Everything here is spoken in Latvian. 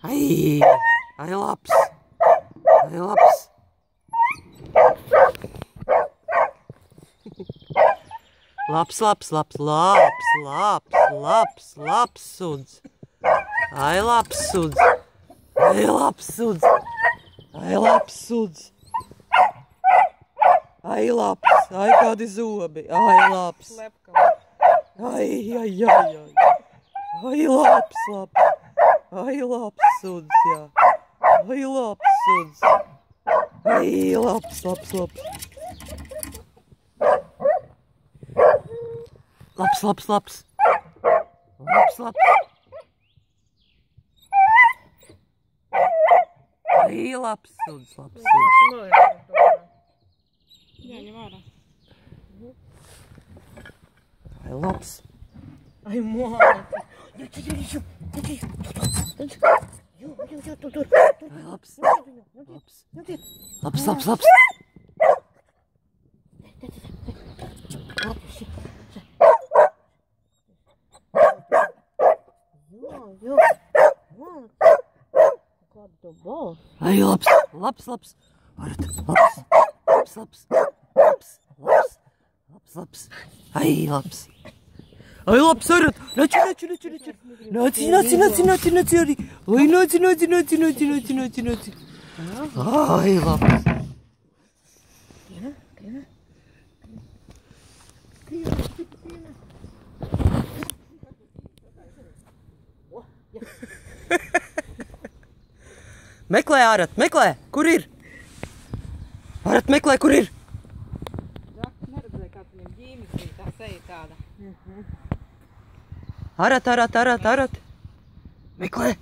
Ai, labs. Ai, labs. Labs suds. Ai, labs suds. Ai, labs suds. Ai, labs suds. Ai, labs. Ai, kādi zobi. Ai, labs. Ai. Ai, labs. Ai, labs suds, jā. Ai, labs suds. Ai, labs. Labs. Ai, labs suds. Jāņem ārā. Ai, labs. Ai, māte. Tur. Ai, labs. Labs. Kāda tev balss? Ai, labs. Varat, labs. Ai, labs. Ai, labs, varat. Nāc arī. Ai, nāc. Ai, labs. Meklē, Ārat, meklē, kur ir? Ārat, meklē, kur ir? Žaks neredzēja, kāds viņam ģīmis bija, tā seja tāda. Ārat. Meklē.